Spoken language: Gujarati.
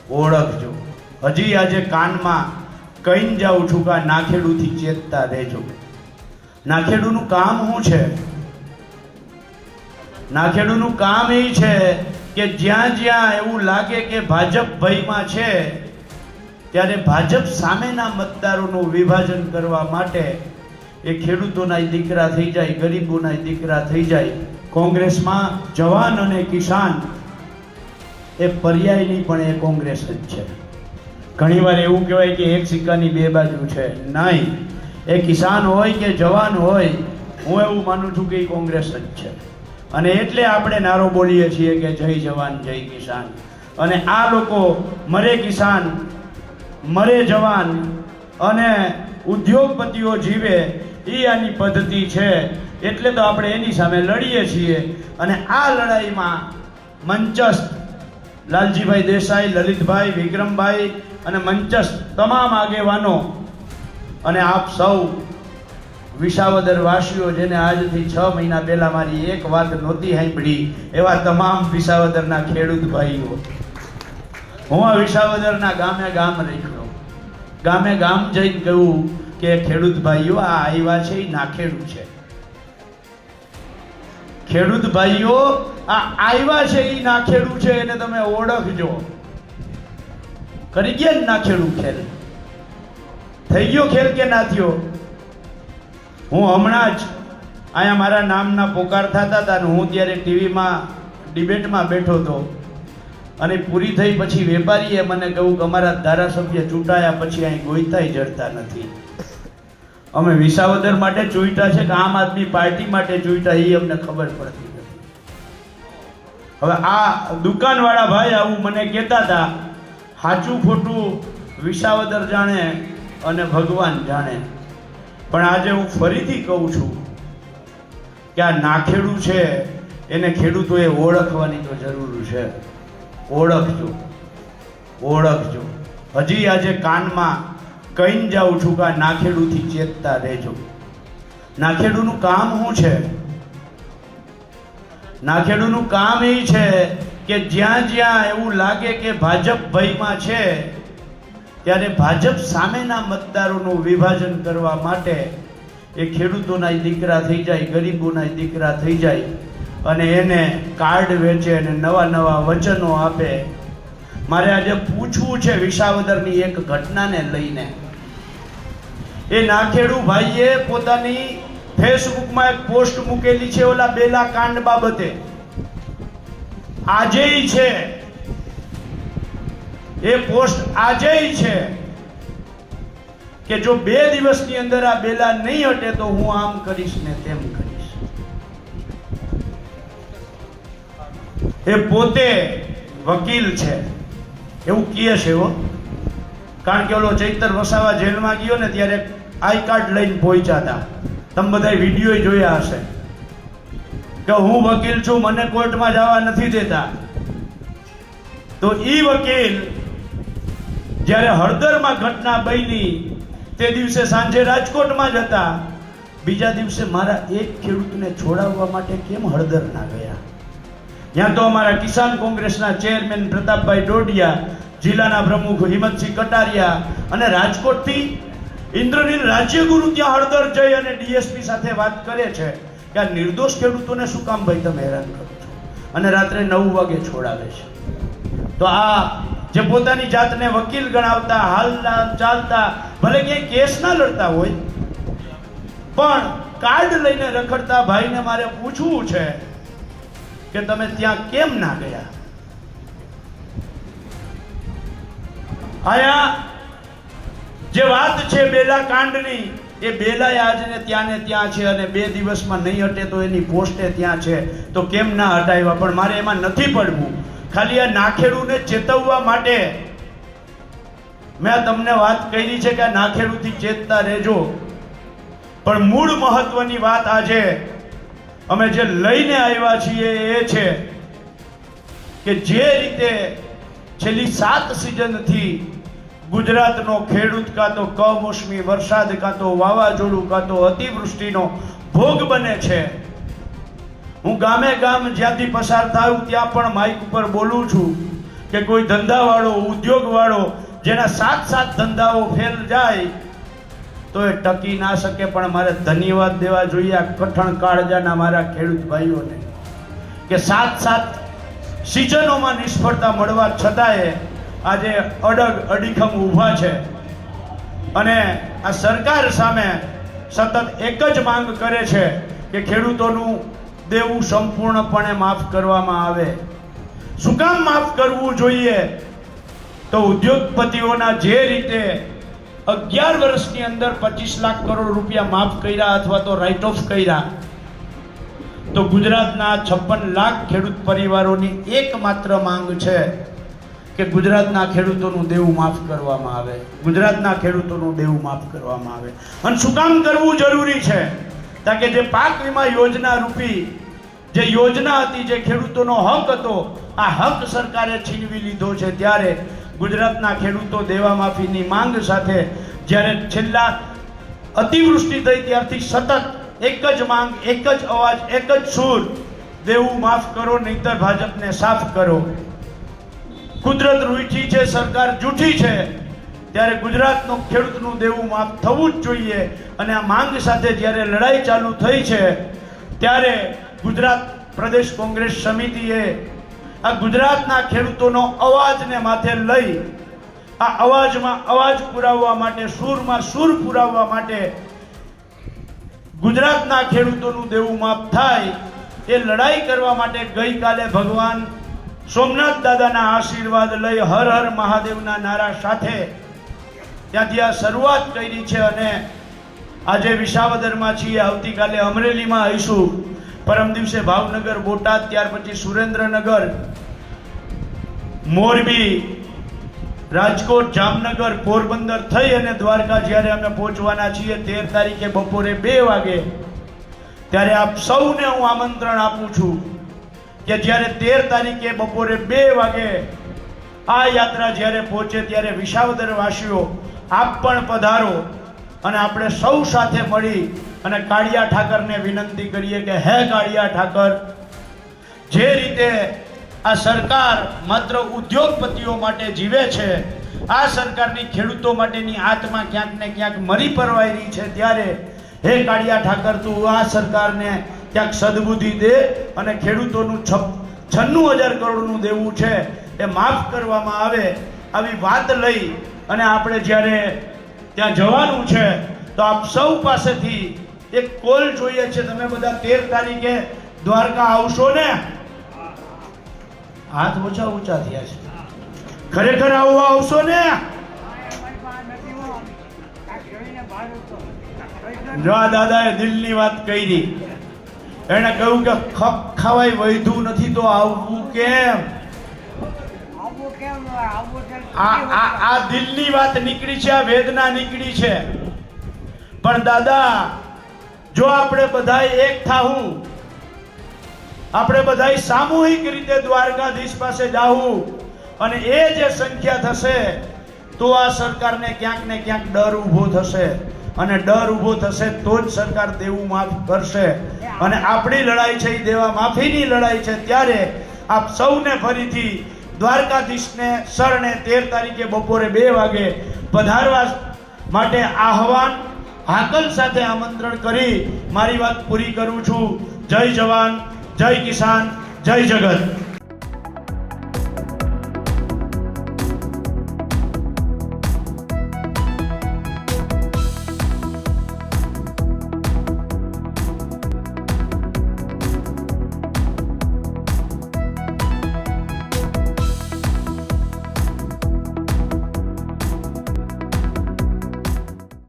ઓળખજો। હજી આજે કાનમાં કહીને જાઉં છું કે નાખેડુથી ચેતતા રહેજો। નાખેડુનું કામ શું છે? નાખેડુનું કામ એ છે કે જ્યાં જ્યાં એવું લાગે કે ભાજપ ભયમાં છે ત્યારે ભાજપ સામેના મતદારોનું વિભાજન કરવા માટે એ ખેડૂતોના દીકરા થઈ જાય, ગરીબોના દીકરા થઈ જાય। કોંગ્રેસમાં જવાન અને કિસાન એ પર્યાયની પણ એ કોંગ્રેસ જ છે। ઘણીવાર એવું કહેવાય કે એક સિક્કાની બે બાજુ છે, નહીં। એ કિસાન હોય કે જવાન હોય, હું એવું માનું છું કે એ કોંગ્રેસ જ છે। અને એટલે આપણે નારો બોલીએ છીએ કે જય જવાન જય કિસાન। અને આ લોકો મરે કિસાન મરે જવાન અને ઉદ્યોગપતિઓ જીવે એ આની પદ્ધતિ છે। એટલે તો આપણે એની સામે લડીએ છીએ। અને આ લડાઈમાં મંચસ્થ લાલજીભાઈ દેસાઈ, લલિતભાઈ, વિક્રમભાઈ અને મંચસ્થ તમામ આગેવાનો અને આપ સૌ વિસાવદર વાસીઓ જેને આજથી 6 મહિના પહેલા મારી એક વાત નહોતી સાંભળી એવા તમામ વિસાવદરના ખેડૂત ભાઈઓ, હું આ વિસાવદરના ગામે ગામ નીકળ્યો, ગામે ગામ જઈને કહ્યું કે ખેડૂત ભાઈઓ આ આવ્યા છે એ નાખેડું છે। ખેડૂત ભાઈઓ આ આવ્યા છે એ નાખેડું છે, એને તમે ઓળખજો। કરી ગયા ને નાખેડું ખેલ? થઈ ગયો ખેલ કે ના થયો? હું હમણાં જ અહીંયા મારા નામના પોકાર થતા હતા ને હું ત્યારે ટીવીમાં ડિબેટમાં બેઠો હતો અને પૂરી થઈ પછી વેપારીએ મને કહ્યું કે અમારા ધારાસભ્ય ચૂંટાયા પછી અહીં ગોઈતાય જડતા નથી। અમે વિસાવદર માટે ચૂંટ્યા છે કે આમ આદમી પાર્ટી માટે ચૂંટ્યા એ અમને ખબર પડતી નથી। હવે આ દુકાનવાળા ભાઈ આવું મને કહેતા હતા, સાચું ખોટું વિસાવદર જાણે અને ભગવાન જાણે। પણ આજે હું ફરીથી કહું છું કે આ નાખેડું છે એને ખેડૂતોએ ઓળખવાની તો જરૂર છે। ઓળખજો, ઓળખજો। હજી આજે કાનમાં કહીને જાઉં છું કે આ નાખેડુથી ચેતતા રહેજો। નાખેડુનું કામ શું છે? નાખેડુનું કામ એ છે કે જ્યાં જ્યાં એવું લાગે કે ભાજપ ભયમાં છે ત્યારે ભાજપ સામેના મતદારોનું વિભાજન કરવા માટે એ ખેડૂતોના દીકરા થઈ જાય, ગરીબોના દીકરા થઈ જાય અને એને કાર્ડ વેચે અને નવા નવા વચનો આપે। મારે આજે પૂછવું છે વિસાવદરની એક ઘટનાને લઈને। એ નાખેડુ ભાઈએ પોતાની ફેસબુકમાં એક પોસ્ટ મૂકેલી છે ઓલા બેલા કાંડ બાબતે। આજેય છે એ પોસ્ટ, આજેય છે કે જો 2 દિવસની અંદર આ બેલા નહીં હટે તો હું આમ કરીશ ને તેમ કરીશ। એ પોતે વકીલ છે એવું કહે છે હો। કારણ કે ઓલો ચૈતર વસાવા જેલમાં ગયો ને ત્યારે આઈ કાર્ડ લઈને પહોંચ્યા હતા, તમે બધા વિડીયો જોયા હશે કે હું વકીલ છું, મને કોર્ટમાં જવા નથી દેતા। તો ઈ વકીલ જ્યારે હળદરમાં ઘટના બની તે દિવસે સાંજે રાજકોટમાં જ હતા, બીજા દિવસે મારા એક ખેડૂતને છોડાવવા માટે કેમ હળદર ના ગયા? ત્યાં તો અમારા કિસાન કોંગ્રેસના ચેરમેન પ્રતાપભાઈ ડોડિયા, જિલ્લાના પ્રમુખ હિંમતસિંહ કટારિયા અને રાજકોટથી ઇન્દ્રનીલ રાજ્યગુરુ ત્યાં હળદર જઈ અને ડીએસપી સાથે વાત કરે છે કે આ નિર્દોષ ખેડૂતોને શું કામ ભાઈ તમે હેરાન કરો છો, અને રાત્રે 9 વાગે છોડાવે છે। તો આ જે પોતાની જાતને વકીલ ગણાવતા, હાલતા ચાલતા, ભલે ક્યાંય કેસ ના લડતા હોય પણ કાર્ડ લઈને રખડતા ભાઈને મારે પૂછવું છે કે તમે ત્યાં કેમ ના ગયા? આયા જે વાત છે બેલા કાંડની, એ બેલા આજને ત્યાં ને ત્યાં છે અને 2 દિવસમાં નહીં હટે તો એની પોસ્ટે ત્યાં છે, તો કેમ ના હટાવ્યા? પણ મારે એમાં નથી પડવું, ખાલી આ નાખેડુને ચેતવવા માટે મેં તમને વાત કરી છે કે આ નાખેડુથી ચેતતા રહેજો। પણ મૂળ મહત્વની વાત આજે અમે જે લઈને આવ્યા છીએ એ છે કે જે રીતે છેલ્લી 7 સિઝનથી ગુજરાતનો ખેડૂત કાં તો કમોસમી વરસાદ, કાં તો વાવાઝોડું, કાં તો અતિવૃષ્ટિનો ભોગ બને છે। હું ગામે ગામ જ્યાંથી પસાર થાઉં ત્યાં પણ માઇક ઉપર બોલું છું કે કોઈ ધંધાવાળો ઉદ્યોગવાળો જેના 7 ધંધાઓ ફેલ જાય તો એ ટકી ના શકે. પણ મારે ધન્યવાદ દેવા જોઈએ આ કઠણ કાળજાના મારા ખેડૂત ભાઈઓને કે 7 સિઝનોમાં નિષ્ફળતા મળવા છતાંય આજે અડીખમ ઊભા છે અને આ સરકાર સામે સતત એક જ માંગ કરે છે કે ખેડૂતોનું દેવું સંપૂર્ણપણે માફ કરવામાં આવે. શું કામ માફ કરવું જોઈએ? તો ઉદ્યોગપતિઓના જે રીતે 11 વર્ષની અંદર 25 લાખ કરોડ રૂપિયા માફ કર્યા અથવા તો રાઇટ ઓફ કર્યા, તો ગુજરાતના 56 લાખ ખેડૂત પરિવારોની એકમાત્ર માંગ છે કે ગુજરાતના ખેડૂતોનું દેવું માફ કરવામાં આવે. ગુજરાતના ખેડૂતોનું દેવું માફ કરવામાં આવે. અને શું કામ કરવું જરૂરી છે? કારણ કે જે પાક વીમા યોજના રૂપી જે યોજના હતી, જે ખેડૂતોનો હક હતો, આ હક સરકારે છીનવી લીધો છે. ત્યારે ગુજરાતના ખેડૂતો દેવા માફીની માંગ સાથે જ્યારે છેલ્લા અતિવૃષ્ટિ થઈ ત્યારથી સતત એક જ માંગ, એક જ અવાજ, એક જ સૂર, દેવું માફ કરો નહીતર ભાજપને સાફ કરો. કુદરત રૂઠી છે, સરકાર જૂઠી છે, ત્યારે ગુજરાતનો ખેડૂતનું દેવું માફ થવું જ જોઈએ. અને આ માંગ સાથે જ્યારે લડાઈ ચાલુ થઈ છે ત્યારે ગુજરાત પ્રદેશ કોંગ્રેસ સમિતિએ આ ગુજરાતના ખેડૂતોનો અવાજને માથે લઈ આ અવાજમાં અવાજ પુરાવવા માટે, સૂરમાં સૂર પુરાવવા માટે ગુજરાતના ખેડૂતોનું દેવું માફ થાય એ લડાઈ કરવા માટે ગઈકાલે ભગવાન સોમનાથ દાદાના આશીર્વાદ લઈ હર હર મહાદેવના નારા સાથે ત્યાંથી આ શરૂઆત કરી છે. અને આજે વિસાવદરમાં છીએ, આવતીકાલે અમરેલીમાં આવીશું, પરમ દિવસે ભાવનગર, બોટાદ, ત્યાર પછી સુરેન્દ્રનગર, મોરબી, રાજકોટ, જામનગર, પોરબંદર થઈ અને દ્વારકા જ્યારે અમે પહોંચવાના છીએ 13 તારીખે બપોરે 2 વાગે, ત્યારે આપ સૌને હું આમંત્રણ આપું છું કે જ્યારે 13 તારીખે બપોરે 2 વાગે આ યાત્રા જ્યારે પહોંચે ત્યારે વિસાવદર વાસીઓ આપ પણ પધારો અને આપણે સૌ સાથે મળી અને કાળિયા ઠાકરને વિનંતી કરીએ કે હે કાળિયા ઠાકર, જે રીતે આ સરકાર માત્ર ઉદ્યોગપતિઓ માટે જીવે છે, આ સરકારની ખેડૂતો માટેની આત્મા ક્યાંક ને ક્યાંક મરી પરવાયેલી છે, ત્યારે હે કાળિયા ઠાકર, તું આ સરકારને ક્યાંક સદબુદ્ધિ દે અને ખેડૂતોનું 96,000 કરોડનું દેવું છે એ માફ કરવામાં આવે. આવી વાત લઈ અને આપણે જ્યારે ત્યાં જવાનું છે તો આપ સૌ પાસેથી એક કોલ જોઈએ છે. તમે બધા 13 તારીખે દ્વારકા આવશો ને? હાથ ઓછા ઊંચા થયા છે. ખરેખર આવવા આવશો ને? જો આ દાદાએ દિલની વાત કરી. એને કહ્યું કે ખપ ખાવાય વૈધું નથી તો આવવું કેમ? આ દિલની વાત નીકળી છે, આ વેદના નીકળી છે. પણ દાદા, જો આપણે બધાય એક થાવું, આપણે બધાય સામૂહિક રીતે દ્વારકાધીશ પાસે જાવું અને એ જે સંખ્યા થશે તો આ સરકારને ક્યાંક ને ક્યાંક ડર ઊભો થશે. અને ડર ઊભો થશે તો જ સરકાર દેવું માફ કરશે. અને આપણી લડાઈ છે એ દેવા માફીની લડાઈ છે. ત્યારે આપ સૌને ફરીથી દ્વારકાધીશને શરણે 13 તારીખે બપોરે 2 વાગે પધારવા માટે આહવાન, હાકલ સાથે આમંત્રણ કરી મારી વાત પૂરી કરું છું. જય જવાન, જય કિસાન, જય જગત.